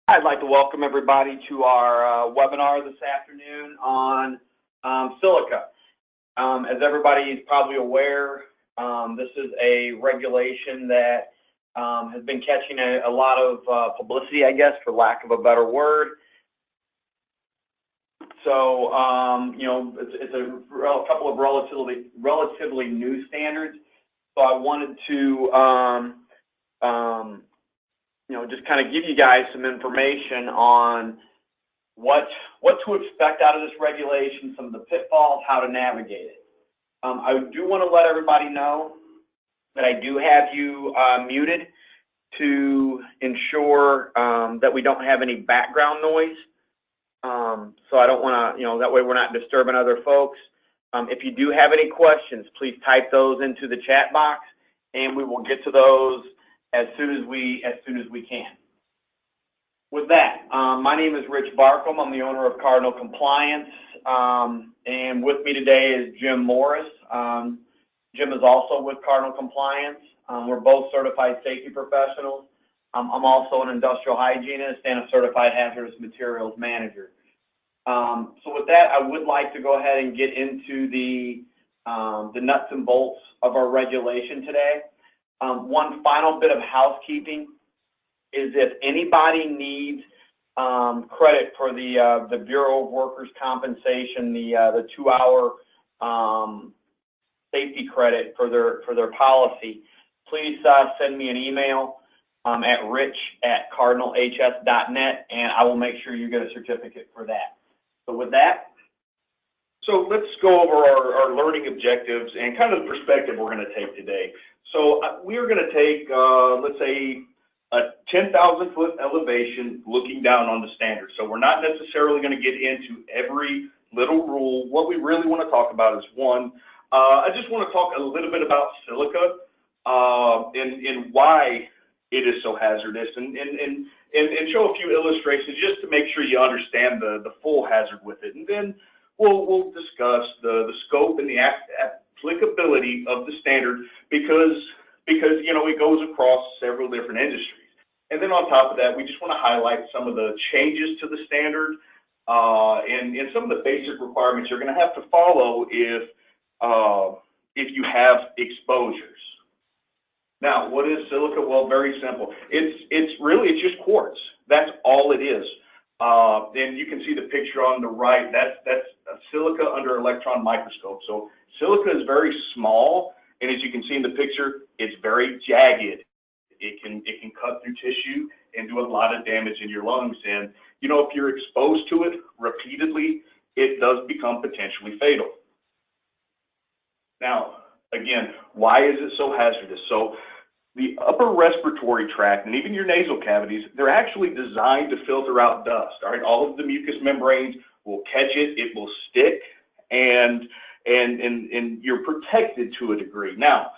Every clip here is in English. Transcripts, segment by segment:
I'd like to welcome everybody to our webinar this afternoon on Silica. As everybody is probably aware, this is a regulation that has been catching a lot of publicity, I guess, for lack of a better word. So, you know, it's a couple of relatively new standards. So I wanted to you know, just kind of give you guys some information on what to expect out of this regulation, some of the pitfalls, how to navigate it. I do want to let everybody know that I do have you muted to ensure that we don't have any background noise. So I don't want to, you know, that way we're not disturbing other folks. If you do have any questions, please type those into the chat box, and we will get to those as soon as we can. With that, my name is Rich Barcum. I'm the owner of Cardinal Compliance, and with me today is Jim Morris. Jim is also with Cardinal Compliance. We're both certified safety professionals. I'm also an industrial hygienist and a certified hazardous materials manager. So with that, I would like to go ahead and get into the nuts and bolts of our regulation today. One final bit of housekeeping is if anybody needs credit for the Bureau of Workers' Compensation, the 2-hour safety credit for their policy, please send me an email at rich@cardinalhs.net, and I will make sure you get a certificate for that. So with that, so let's go over our learning objectives and kind of the perspective we're going to take today. So we are going to take, let's say, a 10,000-foot elevation looking down on the standard. So we're not necessarily going to get into every little rule. What we really want to talk about is one, I just want to talk a little bit about silica and why it is so hazardous and show a few illustrations just to make sure you understand the full hazard with it. And then we'll discuss the scope and the applicability of the standard because you know it goes across several different industries. And then on top of that, we just want to highlight some of the changes to the standard and some of the basic requirements you're going to have to follow if you have exposures. Now, what is silica? Well, very simple. It's really just quartz. That's all it is. And you can see the picture on the right. That's silica under electron microscope. So silica is very small, and as you can see in the picture, it's very jagged. It can cut through tissue and do a lot of damage in your lungs. And you know, if you're exposed to it repeatedly, it does become potentially fatal. Now, again, why is it so hazardous? So the upper respiratory tract and even your nasal cavities, they're actually designed to filter out dust. All right, all of the mucous membranes will catch it, it will stick, and you're protected to a degree. Now,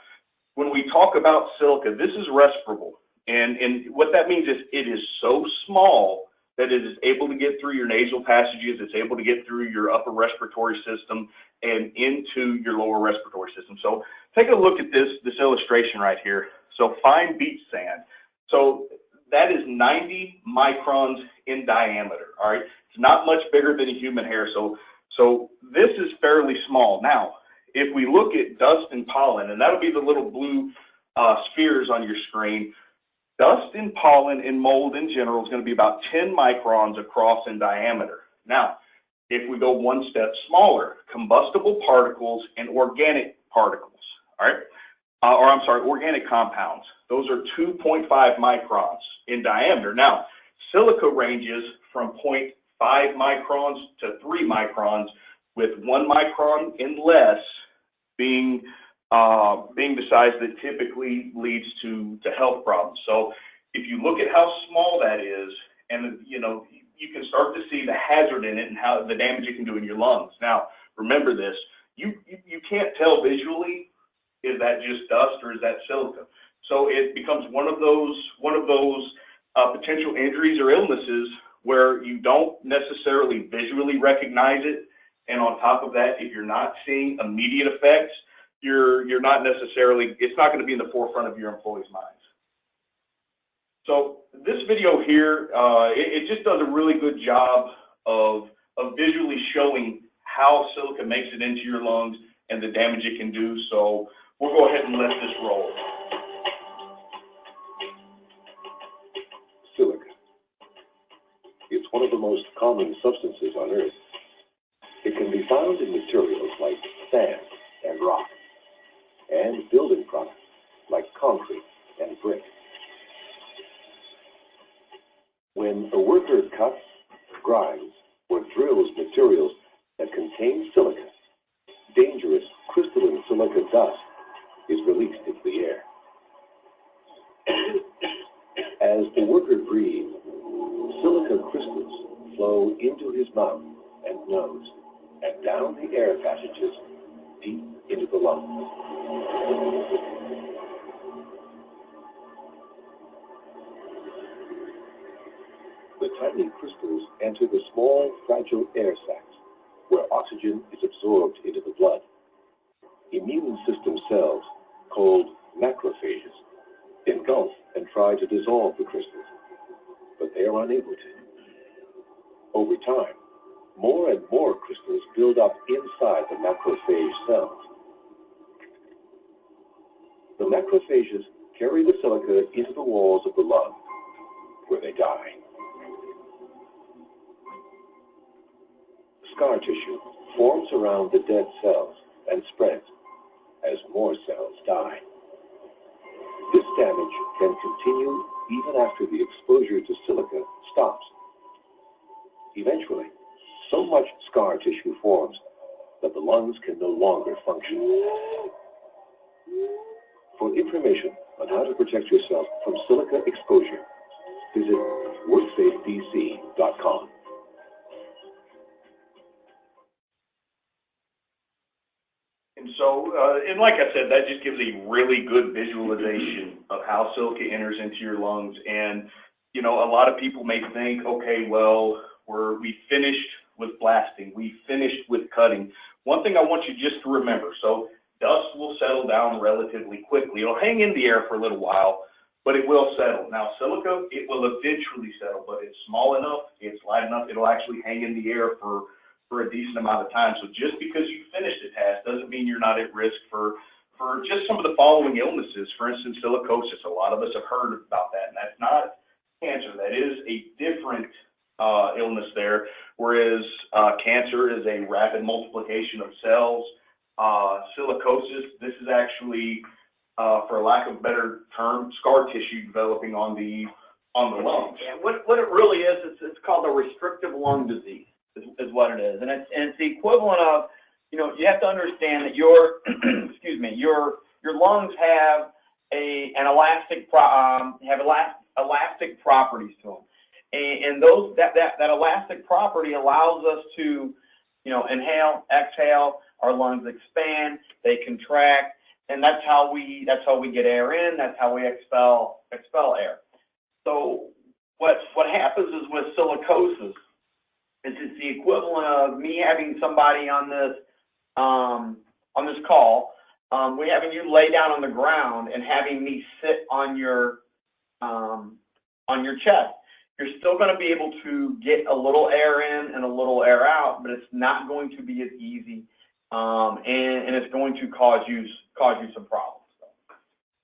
when we talk about silica, this is respirable, and what that means is it is so small that it is able to get through your nasal passages, it's able to get through your upper respiratory system and into your lower respiratory system. So take a look at this illustration right here. So fine beach sand. So that is 90 microns in diameter. All right, it's not much bigger than a human hair. So this is fairly small. Now, if we look at dust and pollen, and that'll be the little blue spheres on your screen, dust and pollen and mold in general is going to be about 10 microns across in diameter. Now, if we go one step smaller, combustible particles and organic particles, all right, or I'm sorry, organic compounds, those are 2.5 microns in diameter. Now, silica ranges from 0.5 microns to 3 microns, with 1 micron and less being the size that typically leads to health problems. So if you look at how small that is, and you know, you can start to see the hazard in it and how the damage it can do in your lungs. Now, remember this, you can't tell visually, is that just dust or is that silica? So it becomes one of those potential injuries or illnesses where you don't necessarily visually recognize it. And on top of that, if you're not seeing immediate effects, you're not necessarily, it's not going to be in the forefront of your employees' minds. So this video here, it just does a really good job of visually showing how silica makes it into your lungs and the damage it can do. So we'll go ahead and let this roll. Silica. It's one of the most common substances on Earth. It can be found in materials like sand and rock, and building products like concrete and brick. When a worker cuts, grinds, or drills materials that contain silica, dangerous crystalline silica dust is released into the air. As the worker breathes, silica crystals flow into his mouth and nose and down the air passages deep into the lungs. The tiny crystals enter the small, fragile air sacs where oxygen is absorbed into the blood. Immune system cells, called macrophages, engulf and try to dissolve the crystals, but they are unable to. Over time, more and more crystals build up inside the macrophage cells. The macrophages carry the silica into the walls of the lung, where they die. Scar tissue forms around the dead cells and spreads as more cells die. This damage can continue even after the exposure to silica stops. Eventually, so much scar tissue forms that the lungs can no longer function. For information on how to protect yourself from silica exposure, visit worksafedc.com. And so, and like I said, that just gives a really good visualization of how silica enters into your lungs. And, you know, a lot of people may think, okay, well, we finished with blasting, we finished with cutting. One thing I want you just to remember, so dust will settle down relatively quickly. It'll hang in the air for a little while, but it will settle. Now, silica, it will eventually settle, but it's small enough, it's light enough, it'll actually hang in the air for a decent amount of time. So just because you finished a task doesn't mean you're not at risk for just some of the following illnesses. For instance, silicosis. A lot of us have heard about that, and that's not cancer. That is a different illness there, whereas cancer is a rapid multiplication of cells. Silicosis, this is actually, for lack of a better term, scar tissue developing on the lungs. Yeah, what it really is, it's called a restrictive lung disease. Is what it is, and it's the equivalent of, you know, you have to understand that your excuse me, your lungs have elastic properties to them, and those that elastic property allows us to, you know, inhale, exhale, our lungs expand, they contract, and that's how we get air in, that's how we expel air. So what happens is with silicosis, it's the equivalent of me having somebody on this call, we having you lay down on the ground and having me sit on your chest. You're still going to be able to get a little air in and a little air out, but it's not going to be as easy, and it's going to cause you some problems.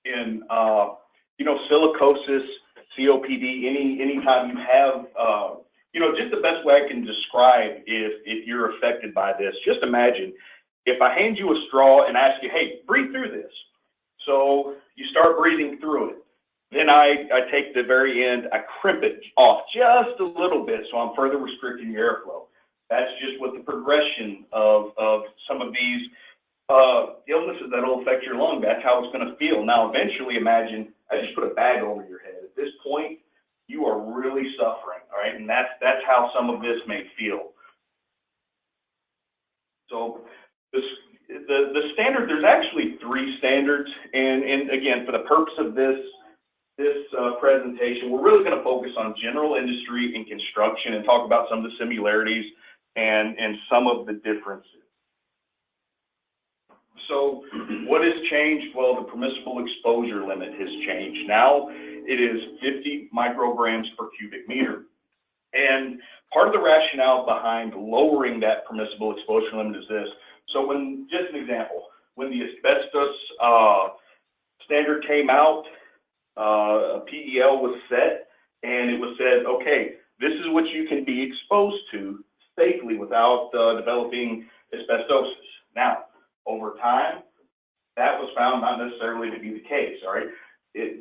And you know, silicosis, COPD, anytime you have you know, just the best way I can describe if you're affected by this, just imagine if I hand you a straw and ask you, hey, breathe through this. So you start breathing through it. Then I take the very end, I crimp it off just a little bit, so I'm further restricting your airflow. That's just what the progression of some of these illnesses that will affect your lung, that's how it's going to feel. Now, eventually, imagine I just put a bag over your head. At this point, you are really suffering, all right? And that's how some of this may feel. So the standard, there's actually 3 standards, and again, for the purpose of this presentation, we're really going to focus on general industry and construction and talk about some of the similarities and some of the differences. So what has changed? Well, the permissible exposure limit has changed. Now it is 50 micrograms per cubic meter. And part of the rationale behind lowering that permissible exposure limit is this. So when, just an example, when the asbestos standard came out, a PEL was set, and it was said, okay, this is what you can be exposed to safely without developing asbestosis. Now, over time, that was found not necessarily to be the case, all right?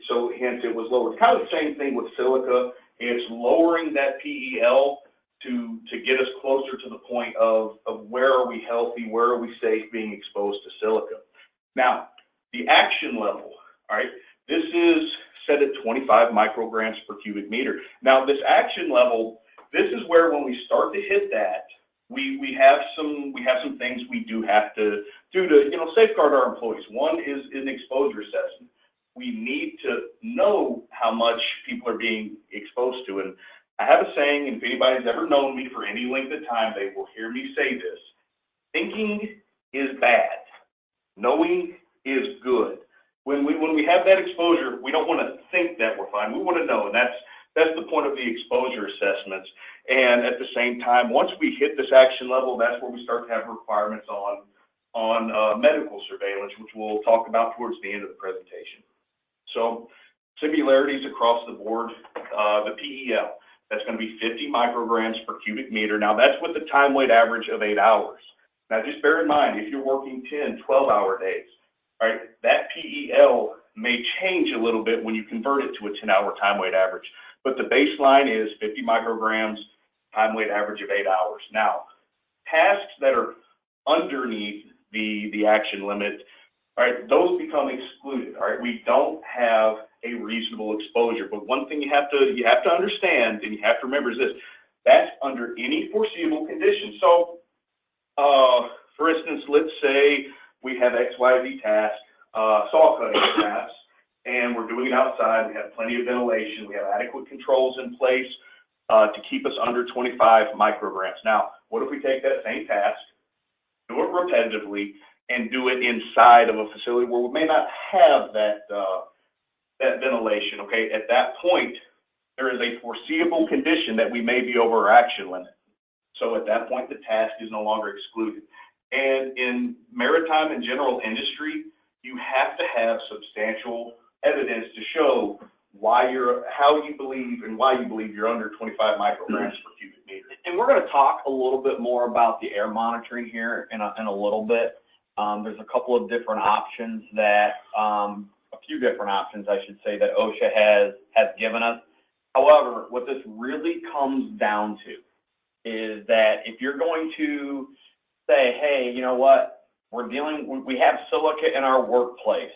So hence it was lowered. Kind of the same thing with silica. It's lowering that PEL to get us closer to the point of where are we healthy, where are we safe being exposed to silica. Now, the action level, all right, this is set at 25 micrograms per cubic meter. Now, this action level, this is where when we start to hit that, we have some things we do have to do to, you know, safeguard our employees. One is an exposure assessment. We need to know how much people are being exposed to. And I have a saying, and if anybody's ever known me for any length of time, they will hear me say this: thinking is bad, knowing is good. When we have that exposure, we don't want to think that we're fine. We want to know, and that's the point of the exposure assessments. And at the same time, once we hit this action level, that's where we start to have requirements on medical surveillance, which we'll talk about towards the end of the presentation. So similarities across the board, the PEL, that's going to be 50 micrograms per cubic meter. Now that's with the time weight average of 8 hours. Now just bear in mind, if you're working 10, 12-hour days, all right, that PEL may change a little bit when you convert it to a 10-hour time weight average. But the baseline is 50 micrograms, time weight average of 8 hours. Now, tasks that are underneath the action limit, all right, those become excluded. All right, we don't have a reasonable exposure. But one thing you have to understand and you have to remember is this: that's under any foreseeable condition. So, for instance, let's say we have XYZ task, saw cutting perhaps, and we're doing it outside. We have plenty of ventilation. We have adequate controls in place to keep us under 25 micrograms. Now, what if we take that same task, do it repetitively, and do it inside of a facility where we may not have that ventilation? Okay, at that point, there is a foreseeable condition that we may be over our action limit. So at that point, the task is no longer excluded. And in maritime and general industry, you have to have substantial evidence to show how you believe you're under 25 micrograms per cubic meter. And we're going to talk a little bit more about the air monitoring here in a little bit. There's a couple of different options a few different options, I should say, that OSHA has given us. However, what this really comes down to is that if you're going to say, hey, you know what, we have silica in our workplace,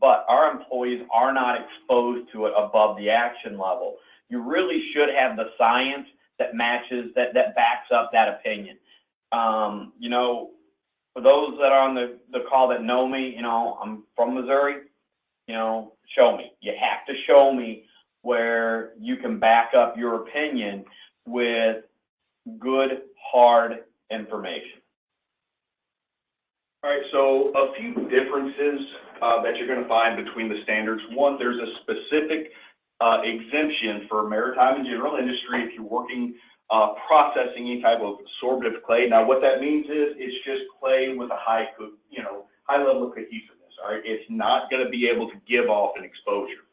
but our employees are not exposed to it above the action level, you really should have the science that matches, that backs up that opinion. You know, for those that are on the call that know me, you know, I'm from Missouri, you know, show me. You have to show me where you can back up your opinion with good, hard information. All right, so a few differences that you're going to find between the standards. One, there's a specific exemption for maritime and general industry if you're working processing any type of absorptive clay. Now, what that means is it's just clay with a high level of cohesiveness. All right, it's not going to be able to give off an exposure.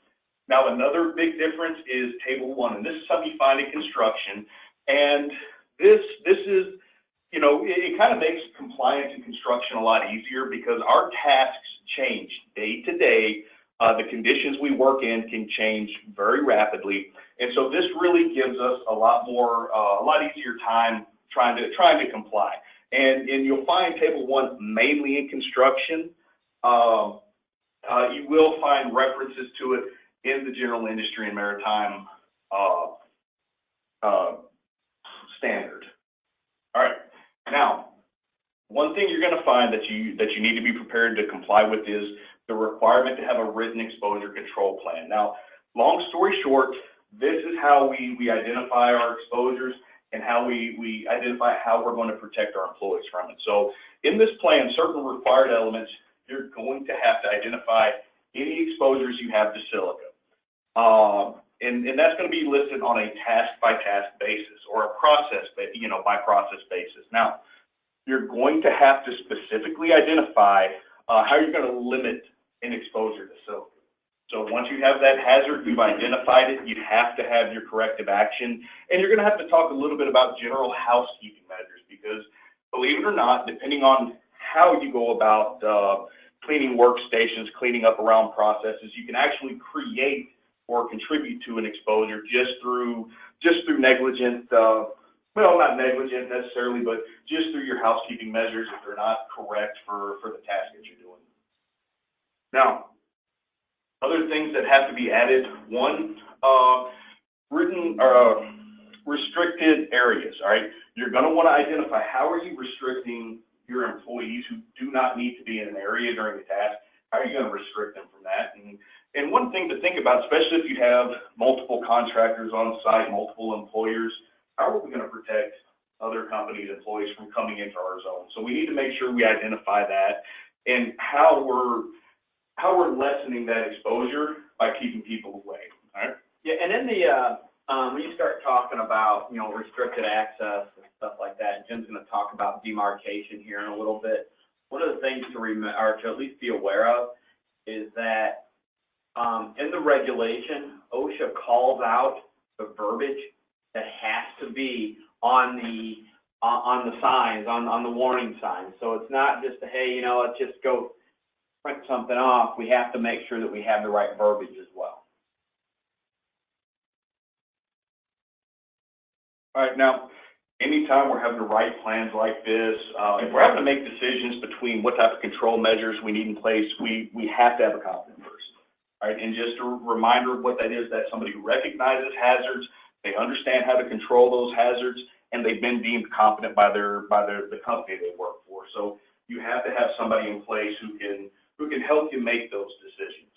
Now, another big difference is Table 1, and this is something you find in construction, and this is, you know, it kind of makes compliance in construction a lot easier because our tasks change day to day. The conditions we work in can change very rapidly, and so this really gives us a lot easier time trying to comply. And you'll find Table 1 mainly in construction. You will find references to it in the general industry and maritime standard. All right. Now, one thing you're going to find that you need to be prepared to comply with is the requirement to have a written exposure control plan. Now, long story short, this is how we identify our exposures and how we identify how we're going to protect our employees from it. So in this plan, certain required elements you're going to have to identify any exposures you have to silica. And that's going to be listed on a task-by-task basis or a process, by process basis. Now, you're going to have to specifically identify how you're going to limit an exposure to silica. So once you have that hazard, you've identified it, you have to have your corrective action, and you're going to have to talk a little bit about general housekeeping measures because, believe it or not, depending on how you go about cleaning workstations, cleaning up around processes, you can actually create or contribute to an exposure just through negligent, well, not negligent necessarily, but just through your housekeeping measures if they're not correct for the task that you're doing. Now, other things that have to be added, one, restricted areas, all right? You're going to want to identify how are you restricting your employees who do not need to be in an area during the task. How are you going to restrict them from that? And one thing to think about, especially if you have multiple contractors on site, multiple employers, how are we going to protect other companies' employees from coming into our zone? So we need to make sure we identify that and how we're lessening that exposure by keeping people away. All right? Yeah, and in the when you start talking about restricted access and stuff like that, and Jim's going to talk about demarcation here in a little bit. One of the things to remember, or to at least be aware of, is that in the regulation, OSHA calls out the verbiage that has to be on the signs, on the warning signs. So it's not just hey, let's just go print something off. We have to make sure that we have the right verbiage as well. All right, now, anytime we're having to write plans like this, if we're having to make decisions between what type of control measures we need in place, we have to have a competent person. All right, and just a reminder of what that is, that somebody who recognizes hazards, they understand how to control those hazards, and they've been deemed competent by the company they work for. So you have to have somebody in place who can help you make those decisions.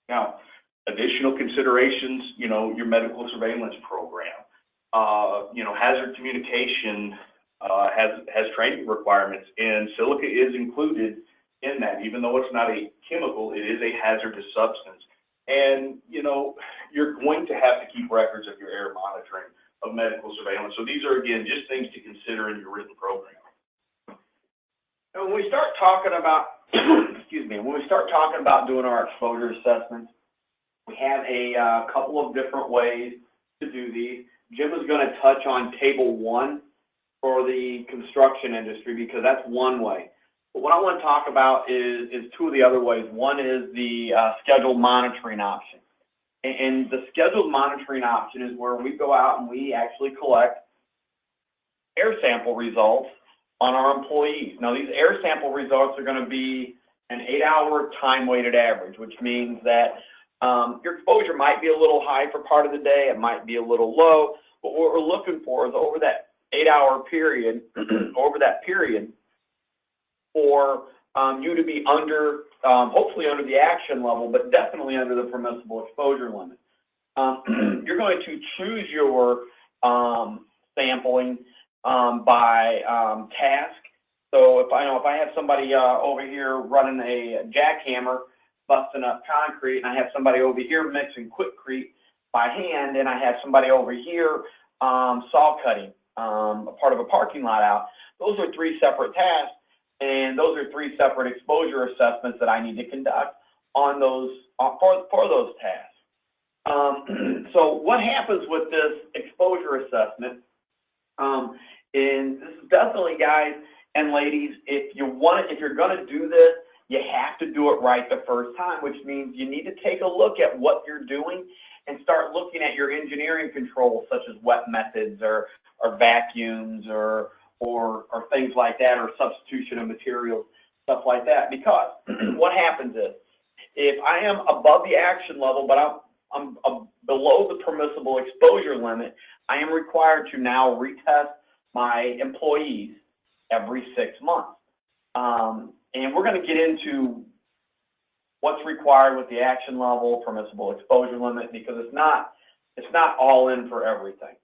Now, additional considerations, your medical surveillance program, hazard communication has training requirements, and silica is included in that. Even though it's not a chemical, it is a hazardous substance. And, you're going to have to keep records of your air monitoring, of medical surveillance. So these are, again, just things to consider in your written program. And when we start talking about, when we start talking about doing our exposure assessments, we have a couple of different ways to do these. Jim is going to touch on table 1 for the construction industry because that's one way. But what I want to talk about is two of the other ways. One is the scheduled monitoring option. And the scheduled monitoring option is where we go out and we actually collect air sample results on our employees. Now, these air sample results are going to be an 8-hour time-weighted average, which means that your exposure might be a little high for part of the day, it might be a little low, but what we're looking for is over that 8-hour period, for you to be under, hopefully under the action level, but definitely under the permissible exposure limit. You're going to choose your sampling by task. So if I have somebody over here running a jackhammer, busting up concrete, and I have somebody over here mixing quickcrete by hand, and I have somebody over here saw cutting a part of a parking lot out, those are 3 separate tasks. And those are 3 separate exposure assessments that I need to conduct on those for those tasks. So what happens with this exposure assessment? And this is definitely, guys and ladies, if you're going to do this, you have to do it right the first time, which means you need to take a look at what you're doing and start looking at your engineering controls, such as wet methods or vacuums or things like that, or substitution of materials, stuff like that. Because what happens is, if I am above the action level, but I'm below the permissible exposure limit, I am required to now retest my employees every 6 months. And we're going to get into what's required with the action level, permissible exposure limit, because it's not all in for everything.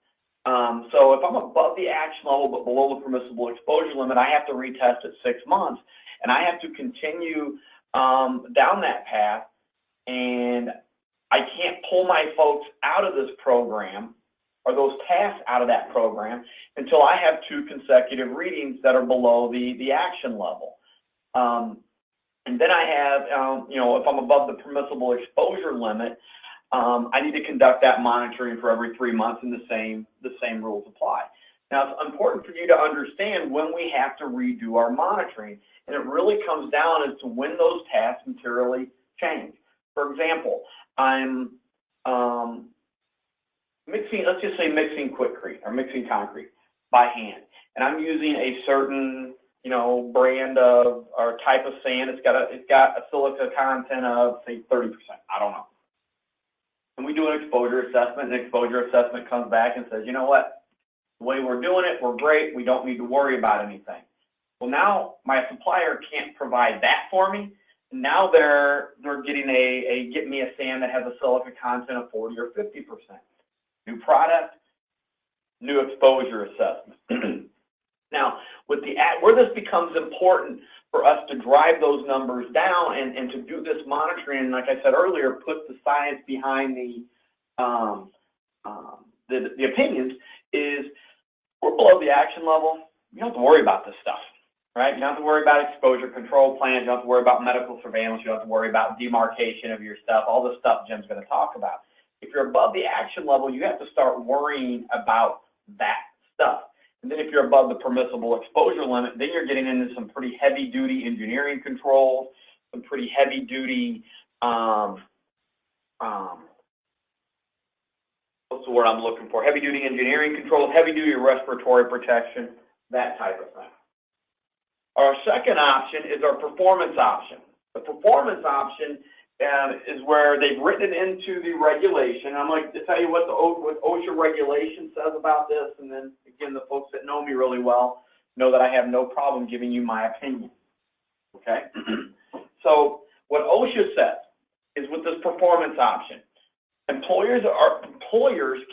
So if I'm above the action level but below the permissible exposure limit, I have to retest at 6 months, and I have to continue down that path, and I can't pull my folks out of this program or those tasks out of that program until I have 2 consecutive readings that are below the action level. And then I have, you know, if I'm above the permissible exposure limit, I need to conduct that monitoring for every 3 months, and the same rules apply. Now, it's important for you to understand when we have to redo our monitoring, and it really comes down as to when those tasks materially change. For example, I'm mixing, let's just say mixing quickcrete or mixing concrete by hand, and I'm using a certain, you know, brand of or type of sand. It's got a silica content of, say, 30%. I don't know. And we do an exposure assessment, and the exposure assessment comes back and says, you know what, the way we're doing it, we're great. We don't need to worry about anything. Well, now my supplier can't provide that for me. Now they're getting get me a sand that has a silica content of 40 or 50%. New product, new exposure assessment. Now, with where this becomes important for us to drive those numbers down and to do this monitoring, and like I said earlier, put the science behind the opinions, is we're below the action level. You don't have to worry about this stuff, right? You don't have to worry about exposure control plans. You don't have to worry about medical surveillance. You don't have to worry about demarcation of your stuff, all the stuff Jim's going to talk about. If you're above the action level, you have to start worrying about that stuff. And then if you're above the permissible exposure limit, then you're getting into some pretty heavy-duty engineering controls, some pretty heavy-duty, what's the word I'm looking for? Heavy-duty engineering controls, heavy-duty respiratory protection, that type of thing. Our second option is our performance option. The performance option is where they've written it into the regulation. I'm going to tell you what what OSHA regulation says about this, and then again, the folks that know me really well know that I have no problem giving you my opinion. Okay? So what OSHA says is with this performance option, employers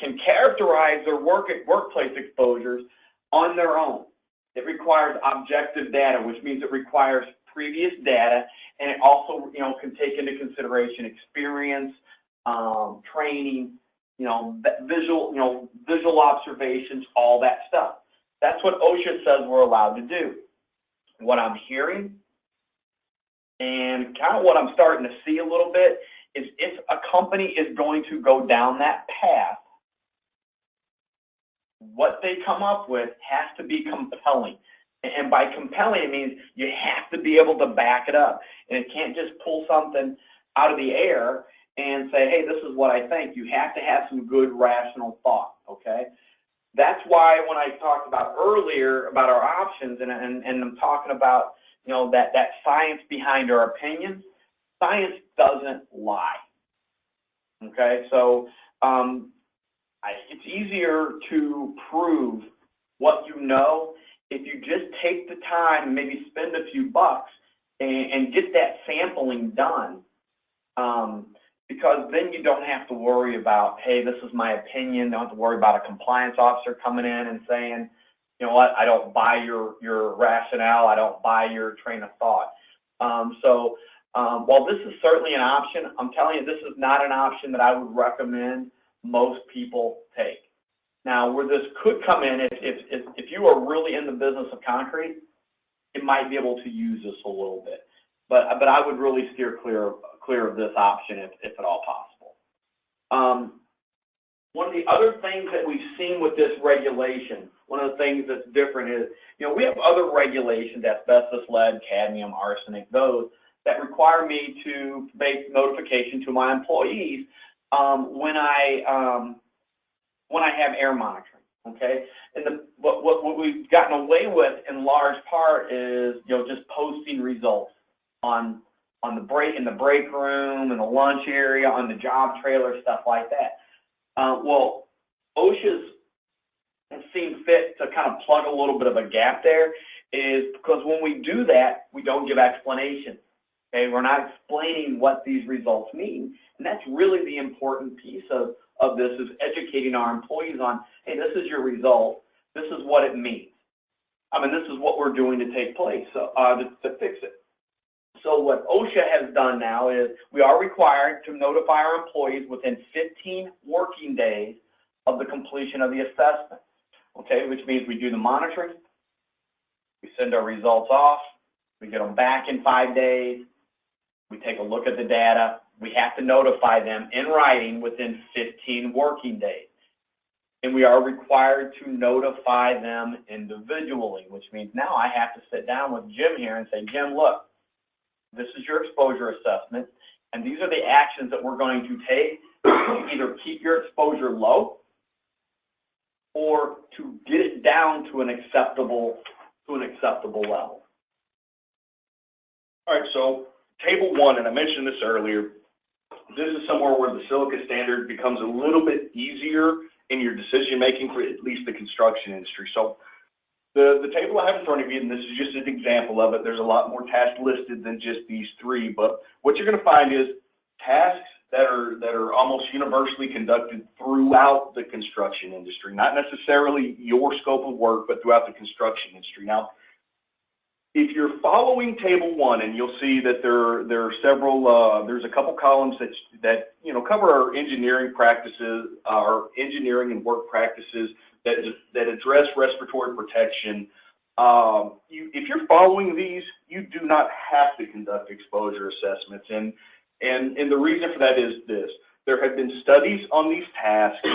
can characterize their workplace exposures on their own. It requires objective data, which means it requires previous data, and it also, you know, can take into consideration experience, training, visual observations, all that stuff. That's what OSHA says we're allowed to do. What I'm hearing and kind of what I'm starting to see a little bit is if a company is going to go down that path, what they come up with has to be compelling. And by compelling, it means you have to be able to back it up. And it can't just pull something out of the air and say, hey, this is what I think. You have to have some good rational thought, okay? That's why when I talked about earlier about our options, and I'm talking about, you know, that science behind our opinions, science doesn't lie, okay? So it's easier to prove what you know if you just take the time and maybe spend a few bucks and get that sampling done, because then you don't have to worry about, hey, this is my opinion. Don't have to worry about a compliance officer coming in and saying, you know what, I don't buy your rationale. I don't buy your train of thought. While this is certainly an option, I'm telling you, this is not an option that I would recommend most people take. Now, where this could come in, if you are really in the business of concrete, it might be able to use this a little bit. But I would really steer clear of this option if at all possible. One of the other things that we've seen with this regulation, one of the things that's different is, you know, we have other regulations, asbestos, lead, cadmium, arsenic, those that require me to make notification to my employees when I have air monitoring, okay? And what we've gotten away with in large part is, you know, just posting results in the break room, in the lunch area, on the job trailer, stuff like that. Well, OSHA's seen fit to kind of plug a little bit of a gap there, is because when we do that, we don't give explanations. Okay, we're not explaining what these results mean, and that's really the important piece of of this is educating our employees on, hey, this is your result. This is what it means. I mean, this is what we're doing to take place, to fix it. So what OSHA has done now is we are required to notify our employees within 15 working days of the completion of the assessment, okay, which means we do the monitoring, we send our results off, we get them back in 5 days, we take a look at the data, we have to notify them in writing within 15 working days. And we are required to notify them individually, which means now I have to sit down with Jim here and say, Jim, look, this is your exposure assessment, and these are the actions that we're going to take to either keep your exposure low or to get it down to an acceptable level. All right, so table 1, and I mentioned this earlier, this is somewhere where the Silica standard becomes a little bit easier in your decision making for at least the construction industry. So the table I have in front of you, and this is just an example of it, there's a lot more tasks listed than just these 3, but what you're going to find is tasks that are almost universally conducted throughout the construction industry, not necessarily your scope of work, but throughout the construction industry. Now, if you're following table 1, and you'll see that there are several, there's a couple columns that cover our engineering practices, our engineering and work practices that address respiratory protection. If you're following these, you do not have to conduct exposure assessments, and the reason for that is this: there have been studies on these tasks,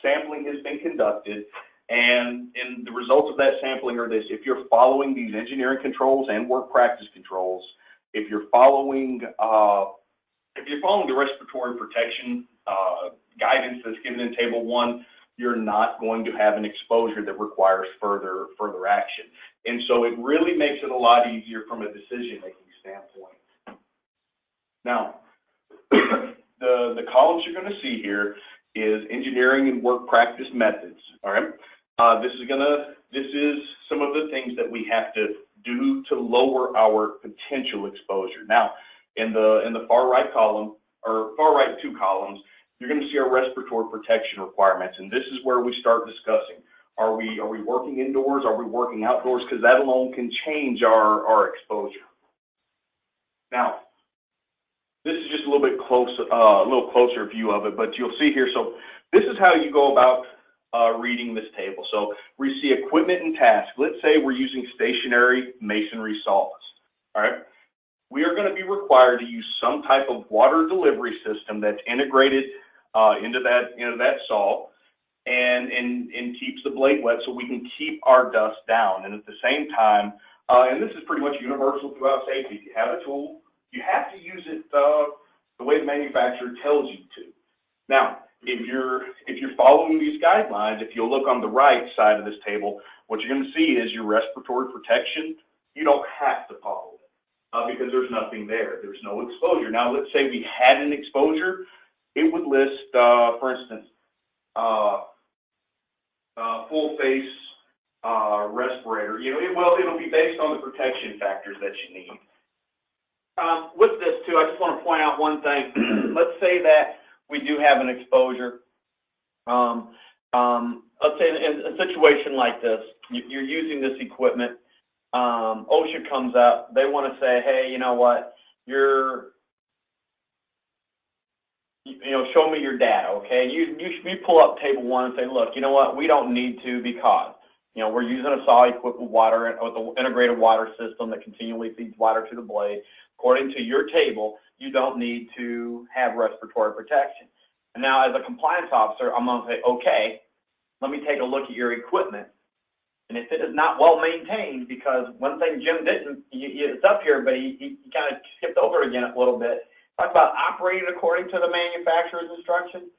sampling has been conducted. And the results of that sampling are this: if you're following these engineering controls and work practice controls, if you're following the respiratory protection guidance that's given in table 1, you're not going to have an exposure that requires further action. And so it really makes it a lot easier from a decision-making standpoint. Now, the columns you're going to see here is engineering and work practice methods. All right. This is some of the things that we have to do to lower our potential exposure. Now, in the far right column, or far right 2 columns, you're going to see our respiratory protection requirements, and this is where we start discussing: are we working indoors? Are we working outdoors? Because that alone can change our exposure. Now, this is just a little bit closer view of it, but you'll see here. So this is how you go about reading this table. So we see equipment and tasks. Let's say we're using stationary masonry saws. All right. We are going to be required to use some type of water delivery system that's integrated into that saw and keeps the blade wet, so we can keep our dust down. And at the same time, and this is pretty much universal throughout safety, if you have a tool, you have to use it the way the manufacturer tells you to. Now, if you're following these guidelines, if you'll look on the right side of this table, what you're going to see is your respiratory protection. You don't have to follow it because there's nothing there. There's no exposure. Now, let's say we had an exposure. It would list, for instance, full face respirator. It'll be based on the protection factors that you need. With this too, I just want to point out one thing. Let's say that we do have an exposure. Let's say in a situation like this, you're using this equipment. OSHA comes up. They want to say, hey, you know what? Show me your data, okay? You pull up table 1 and say, look, you know what? We don't need to because, we're using a saw equipped with water, with an integrated water system that continually feeds water to the blade. According to your table, you don't need to have respiratory protection. And now, as a compliance officer, I'm going to say, okay, let me take a look at your equipment. And if it is not well maintained, because one thing Jim didn't, it's up here, but he kind of skipped over it again a little bit. Talk about operating according to the manufacturer's instructions,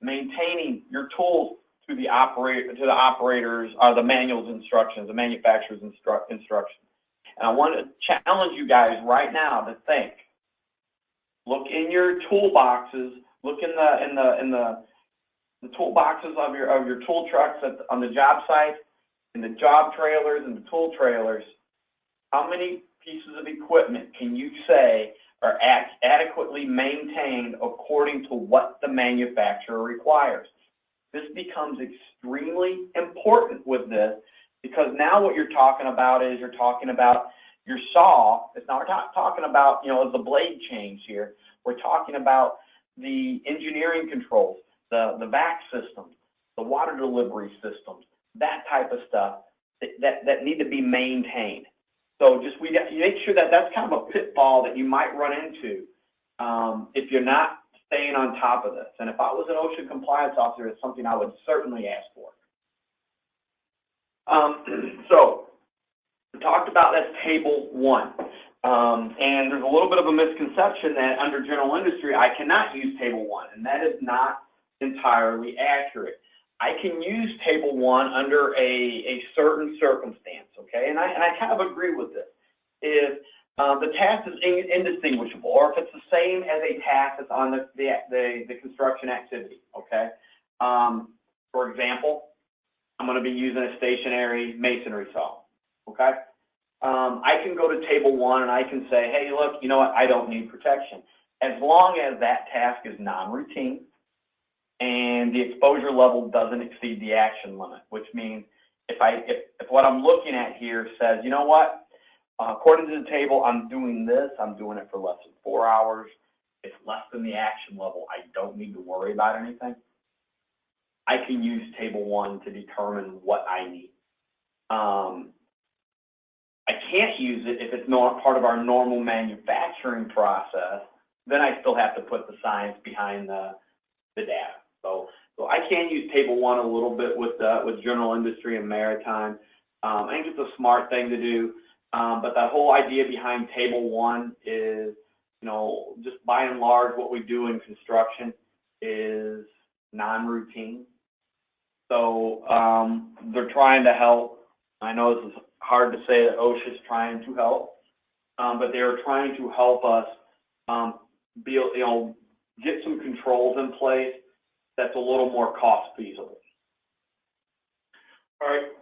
maintaining your tools to the operators, the manual's instructions, the manufacturer's instructions. And I want to challenge you guys right now to think. Look in your toolboxes. Look in the toolboxes of your tool trucks on the job site, in the job trailers and the tool trailers. How many pieces of equipment can you say are adequately maintained according to what the manufacturer requires. This becomes extremely important with this, because now what you're talking about is you're talking about your saw. It's not, we're not talking about, you know, the blade change here. We're talking about the engineering controls, the vac systems, the water delivery systems, that type of stuff that need to be maintained. So just you make sure that that's kind of a pitfall that you might run into if you're not staying on top of this. And if I was an OSHA compliance officer, it's something I would certainly ask for. So we talked about that's table 1. And there's a little bit of a misconception that under general industry, I cannot use table 1, and that is not entirely accurate. I can use table 1 under a certain circumstance, okay? And I kind of agree with this. If the task is indistinguishable, or if it's the same as a task that's on the construction activity, okay? For example, I'm going to be using a stationary masonry saw, okay? I can go to table 1 and I can say, hey, look, you know what, I don't need protection. As long as that task is non-routine and the exposure level doesn't exceed the action limit, which means if what I'm looking at here says, you know what, according to the table, I'm doing this, I'm doing it for less than 4 hours, it's less than the action level, I don't need to worry about anything, I can use table 1 to determine what I need. I can't use it if it's not part of our normal manufacturing process. Then I still have to put the science behind the data. So I can use table 1 a little bit with general industry and maritime. I think it's a smart thing to do. But that whole idea behind table 1 is, you know, just by and large, what we do in construction is non-routine. So they're trying to help. I know this is hard to say that OSHA is trying to help, but they are trying to help us get some controls in place that's a little more cost feasible. All right.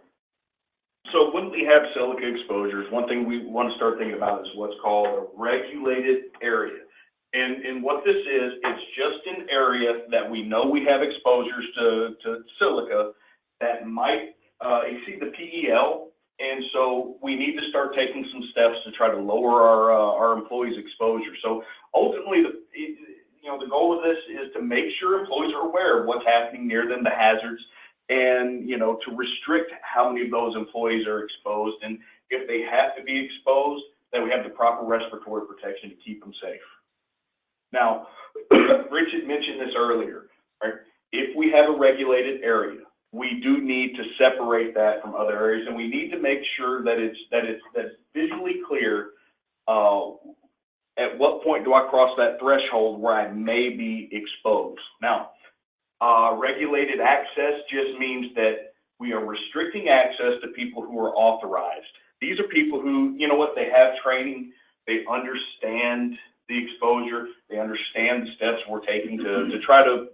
So when we have silica exposures, one thing we want to start thinking about is what's called a regulated area. And what this is, it's just an area that we know we have exposures to silica that might exceed the PEL. And so we need to start taking some steps to try to lower our employees' exposure. So ultimately, the goal of this is to make sure employees are aware of what's happening near them, the hazards, and, you know, to restrict how many of those employees are exposed. And if they have to be exposed, then we have the proper respiratory protection to keep them safe. Now, Rich had mentioned this earlier, right? If we have a regulated area, we do need to separate that from other areas, and we need to make sure that it's visually clear at what point do I cross that threshold where I may be exposed. Now, regulated access just means that we are restricting access to people who are authorized. These are people who, you know what, they have training, they understand the exposure, they understand the steps we're taking to try to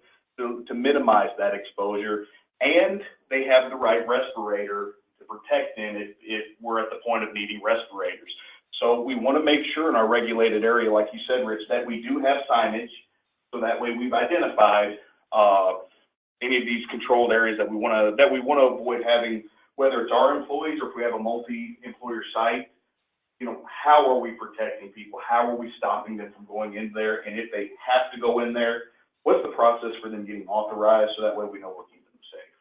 minimize that exposure, and they have the right respirator to protect them if we're at the point of needing respirators. So we want to make sure in our regulated area, like you said, Rich, that we do have signage, so that way we've identified any of these controlled areas that we want to avoid having, whether it's our employees or if we have a multi-employer site. You know, how are we protecting people? How are we stopping them from going in there? And if they have to go in there, what's the process for them getting authorized, so that way we know we're keeping them safe?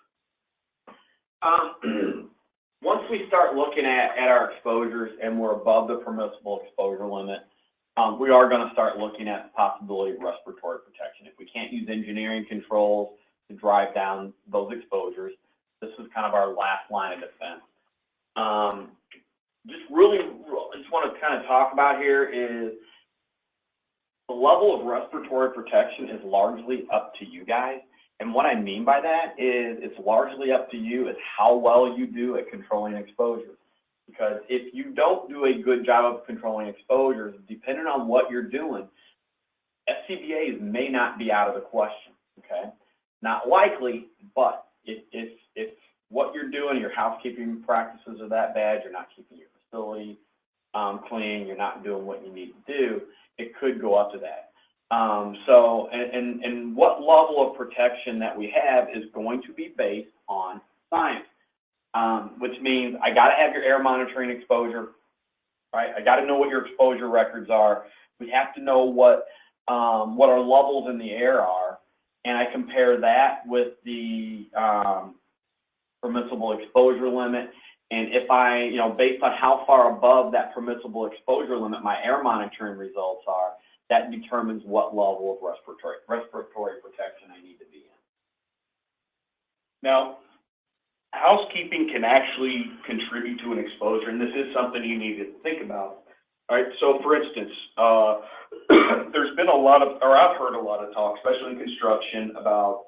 Once we start looking at our exposures and we're above the permissible exposure limit, we are going to start looking at the possibility of respiratory protection. If we can't use engineering controls to drive down those exposures, this is kind of our last line of defense. I just want to kind of talk about here is the level of respiratory protection is largely up to you guys. And what I mean by that is it's largely up to you as how well you do at controlling exposures. Because if you don't do a good job of controlling exposures, depending on what you're doing, SCBAs may not be out of the question, okay? Not likely, but if what you're doing, your housekeeping practices are that bad, you're not keeping your facility clean, you're not doing what you need to do, it could go up to that. And what level of protection that we have is going to be based on science, which means I got to have your air monitoring exposure, right? I got to know what your exposure records are. We have to know what our levels in the air are, and I compare that with the permissible exposure limit. And if I, you know, based on how far above that permissible exposure limit my air monitoring results are, that determines what level of respiratory protection I need to be in. Now, housekeeping can actually contribute to an exposure, and this is something you need to think about. All right, so for instance, there's been a lot of, or I've heard a lot of talk, especially in construction, about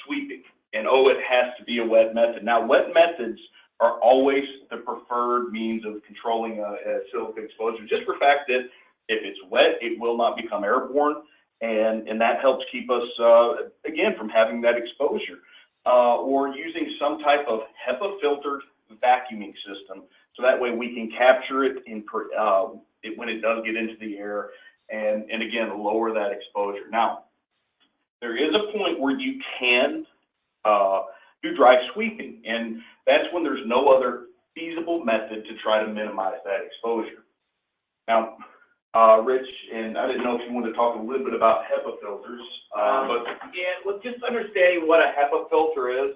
sweeping, and it has to be a wet method. Now, wet methods are always the preferred means of controlling a silica exposure, just for the fact that if it's wet, it will not become airborne, and that helps keep us, again, from having that exposure. Or using some type of HEPA-filtered vacuuming system, so that way we can capture it when it does get into the air, and again, lower that exposure. Now, there is a point where you can do dry sweeping, and that's when there's no other feasible method to try to minimize that exposure. Now, Rich, and I didn't know if you wanted to talk a little bit about HEPA filters, but yeah, well, just understanding what a HEPA filter is.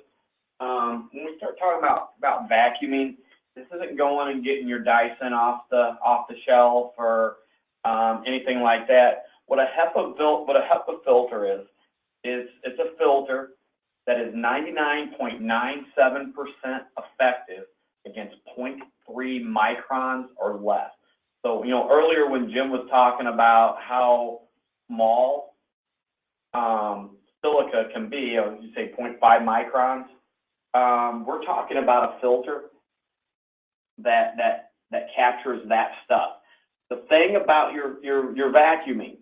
When we start talking about vacuuming, this isn't going and getting your Dyson off the shelf or anything like that. What a HEPA filter is it's a filter that is 99.97% effective against 0.3 microns or less. So, you know, earlier when Jim was talking about how small silica can be, you say 0.5 microns, we're talking about a filter that captures that stuff. The thing about your vacuuming,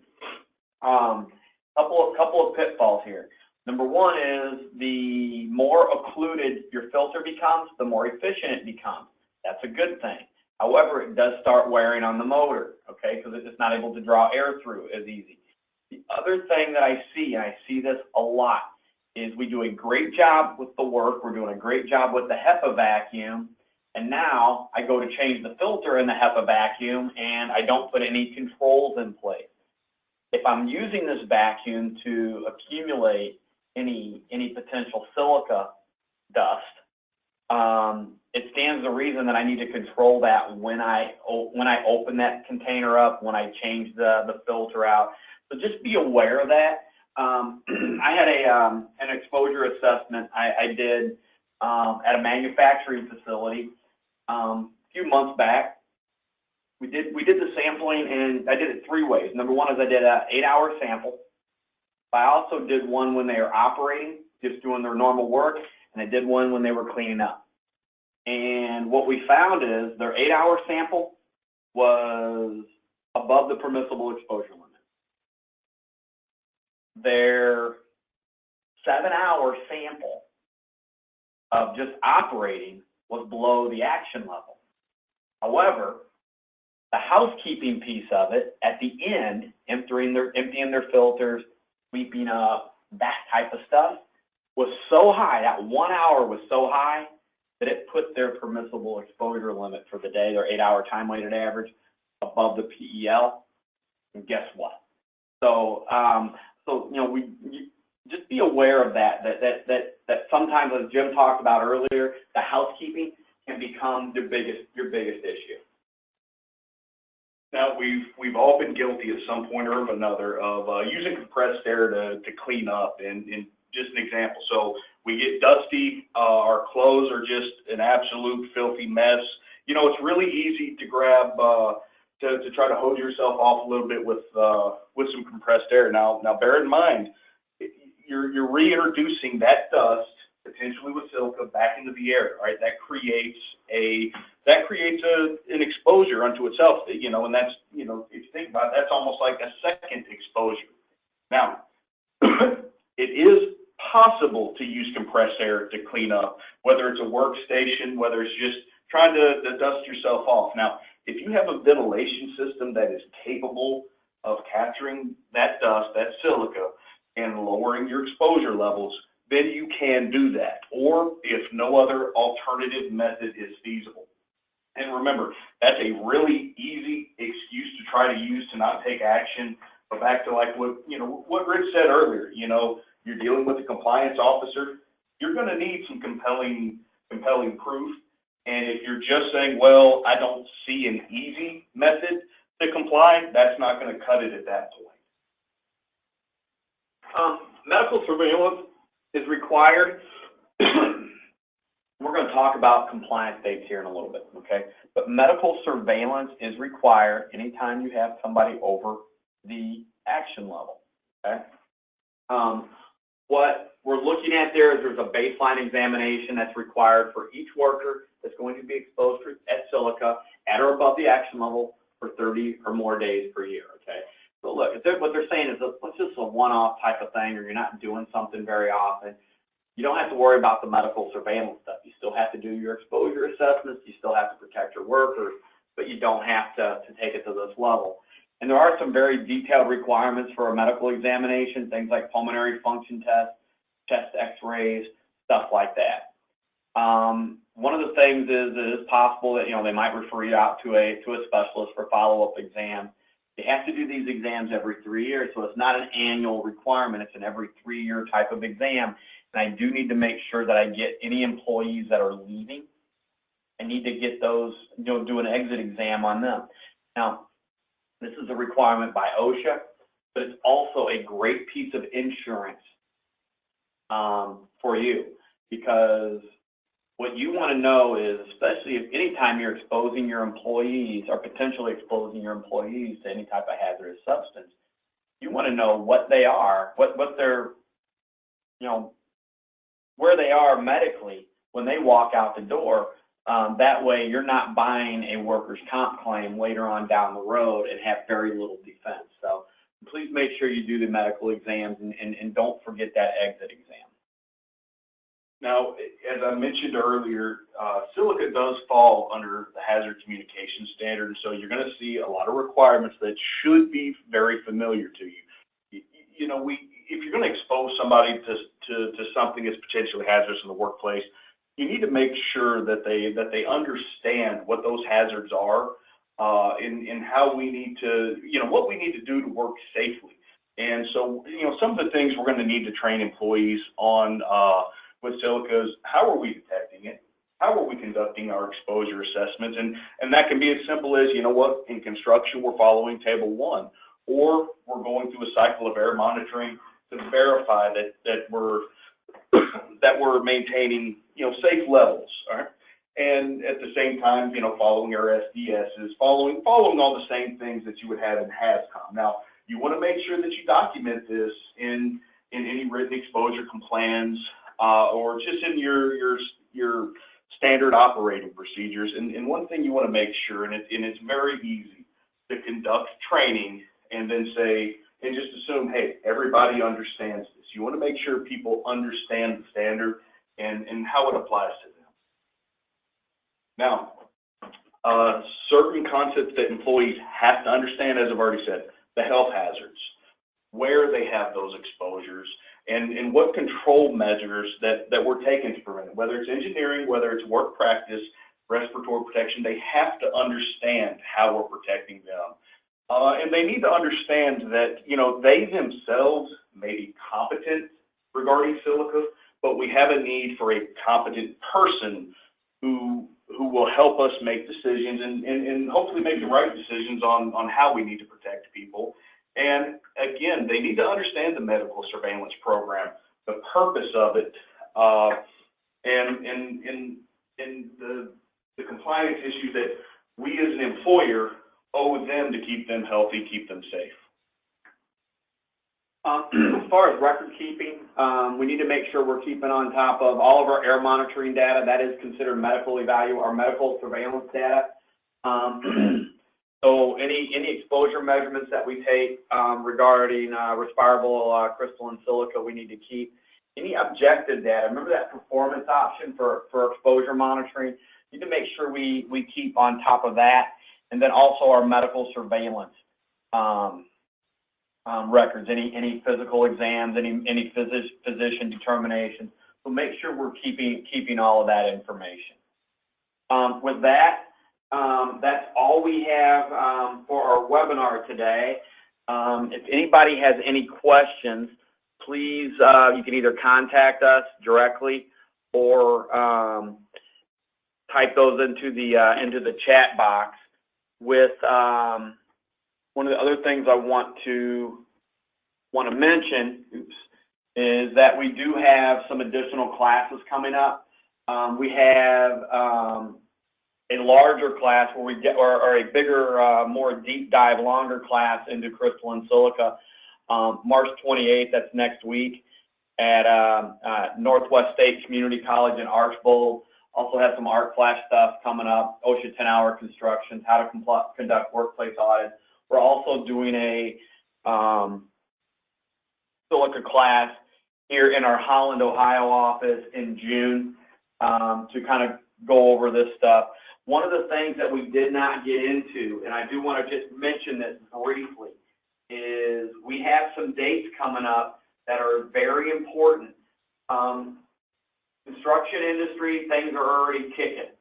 couple of pitfalls here. Number one is the more occluded your filter becomes, the more efficient it becomes. That's a good thing. However, it does start wearing on the motor, okay, because it's not able to draw air through as easy. The other thing that I see, and I see this a lot, is we do a great job with the work. We're doing a great job with the HEPA vacuum, and now I go to change the filter in the HEPA vacuum, and I don't put any controls in place. If I'm using this vacuum to accumulate any potential silica dust, it stands to reason that I need to control that when I open that container up, when I change the filter out. So just be aware of that. I had an exposure assessment I did at a manufacturing facility a few months back. We did the sampling, and I did it three ways. Number one is I did an 8-hour sample. I also did one when they were operating, just doing their normal work, and I did one when they were cleaning up. And what we found is their 8-hour sample was above the permissible exposure limit. Their 7-hour sample of just operating was below the action level. However, the housekeeping piece of it at the end, emptying their filters, sweeping up, that type of stuff, was so high, that 1 hour was so high that it put their permissible exposure limit for the day, their 8-hour time-weighted average, above the PEL. And guess what? So you know, you just be aware of that sometimes, as Jim talked about earlier, the housekeeping can become your biggest issue. now we've all been guilty at some point or another of using compressed air to clean up. And just an example, so we get dusty, our clothes are just an absolute filthy mess. You know, it's really easy to grab to try to hose yourself off a little bit with some compressed air. Now bear in mind, you're reintroducing that dust potentially with silica back into the air, right? That creates an exposure unto itself, you know, and that's, you know, if you think about it, that's almost like a second exposure. Now, it is possible to use compressed air to clean up, whether it's a workstation, whether it's just trying to dust yourself off. Now, if you have a ventilation system that is capable of capturing that dust, that silica, and lowering your exposure levels, then you can do that, or if no other alternative method is feasible. And remember, that's a really easy excuse to try to use to not take action. But back to like what Rich said earlier, you're dealing with a compliance officer, you're going to need some compelling proof. And if you're just saying, well, I don't see an easy method to comply, that's not going to cut it at that point. Medical surveillance is required. We're going to talk about compliance dates here in a little bit, okay? But medical surveillance is required anytime you have somebody over the action level, okay? What we're looking at there is there's a baseline examination that's required for each worker that's going to be exposed at silica at or above the action level for 30 or more days per year, okay? So look, what they're saying is it's just a one-off type of thing, or you're not doing something very often. You don't have to worry about the medical surveillance stuff. You still have to do your exposure assessments. You still have to protect your workers, but you don't have to take it to this level. And there are some very detailed requirements for a medical examination, things like pulmonary function tests, chest x-rays, stuff like that. One of the things is it is possible that, they might refer you out to a specialist for follow-up exams. You have to do these exams every 3 years, so it's not an annual requirement. It's an every 3-year type of exam. And I do need to make sure that I get any employees that are leaving. I need to get those, do an exit exam on them. Now, this is a requirement by OSHA, but it's also a great piece of insurance for you, because what you want to know is, especially if anytime you're exposing your employees or potentially exposing your employees to any type of hazardous substance, you want to know what they are, what they're, where they are medically when they walk out the door. That way you're not buying a workers' comp claim later on down the road and have very little defense. So please make sure you do the medical exams and don't forget that exit exam. Now, as I mentioned earlier, silica does fall under the hazard communication standard, and so you're going to see a lot of requirements that should be very familiar to you. If you're going to expose somebody to something that's potentially hazardous in the workplace, you need to make sure that they understand what those hazards are, and how we need to, what we need to do to work safely. And so, some of the things we're going to need to train employees on with silica is how are we detecting it? How are we conducting our exposure assessments? And that can be as simple as, in construction, we're following table 1, or we're going through a cycle of air monitoring to verify that we're maintaining, safe levels, all right? And at the same time, following our SDSs, following all the same things that you would have in HAZCOM. Now, you want to make sure that you document this in any written exposure plans, or just in your standard operating procedures. And one thing you want to make sure, and it's very easy to conduct training and then say, and just assume, hey, everybody understands this. You want to make sure people understand the standard and how it applies to them. Now, certain concepts that employees have to understand, as I've already said, the health hazards, where they have those exposures, and what control measures that we're taking to prevent it, whether it's engineering, whether it's work practice, respiratory protection. They have to understand how we're protecting them. And they need to understand that, they themselves may be competent regarding silica, but we have a need for a competent person who will help us make decisions and hopefully make the right decisions on how we need to protect people. And again, they need to understand the medical surveillance program, the purpose of it, and the compliance issues that we as an employer owe them to keep them healthy, keep them safe. As far as record keeping, we need to make sure we're keeping on top of all of our air monitoring data. That is considered our medical surveillance data. So any exposure measurements that we take regarding respirable crystalline silica, we need to keep. Any objective data, remember that performance option for exposure monitoring? We need to make sure we keep on top of that. and then also our medical surveillance records, any physical exams, any physician determinations. So make sure we're keeping all of that information. With that, that's all we have for our webinar today. If anybody has any questions, please, you can either contact us directly or type those into the chat box. With one of the other things I want to mention, is that we do have some additional classes coming up. We have a larger class where we get, or a bigger, more deep dive, longer class into crystalline silica. March 28th, that's next week, at Northwest State Community College in Archbold. Also have some art flash stuff coming up, OSHA 10-hour constructions, how to conduct workplace audits. We're also doing a silica class here in our Holland, Ohio office in June to kind of go over this stuff. One of the things that we did not get into, and I do want to just mention this briefly, is we have some dates coming up that are very important. Construction industry, things are already kicking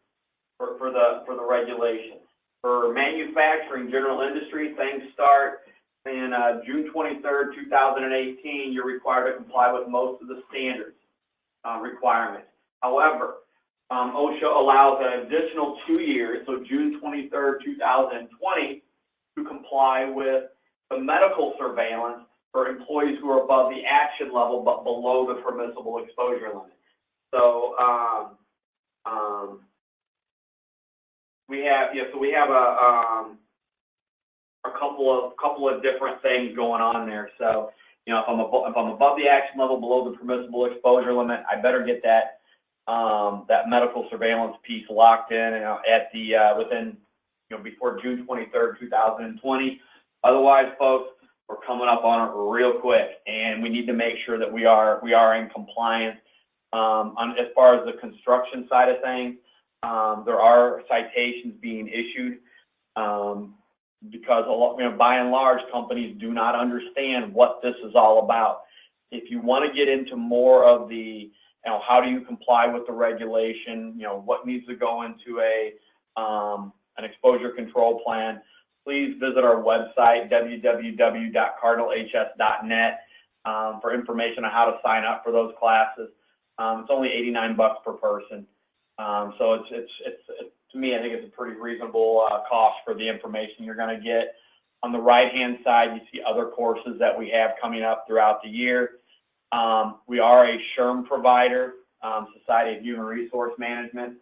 for the regulation. For manufacturing, general industry, things start in June 23rd, 2018. You're required to comply with most of the standards requirements. However, OSHA allows an additional 2 years, so June 23rd, 2020, to comply with the medical surveillance for employees who are above the action level but below the permissible exposure limit. So we have a couple of different things going on there. So if I'm above the action level, below the permissible exposure limit, I better get that medical surveillance piece locked in at the within before June 23rd, 2020. Otherwise, folks, we're coming up on it real quick, and we need to make sure that we are in compliance. As far as the construction side of things, there are citations being issued because by and large, companies do not understand what this is all about. If you want to get into more of the, how do you comply with the regulation, what needs to go into an exposure control plan, please visit our website, www.cardinalhs.net, for information on how to sign up for those classes. It's only $89 per person. So it's to me, I think it's a pretty reasonable cost for the information you're going to get. On the right-hand side, you see other courses that we have coming up throughout the year. We are a SHRM provider, Society of Human Resource Management.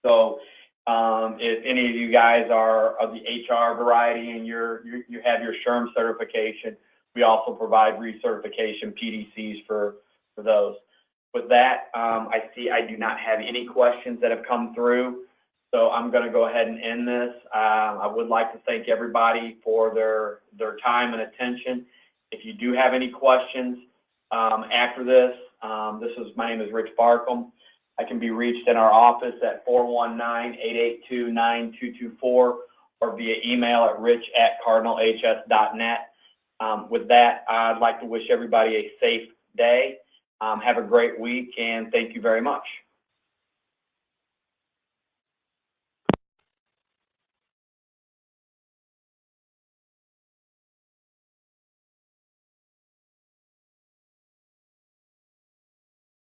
So if any of you guys are of the HR variety and you have your SHRM certification, we also provide recertification PDCs for those. With that, I do not have any questions that have come through, so I'm going to go ahead and end this. I would like to thank everybody for their time and attention. If you do have any questions after this, my name is Rich Barcum. I can be reached in our office at 419-882-9224 or via email at rich@cardinalhs.net. With that, I'd like to wish everybody a safe day. Have a great week, and thank you very much.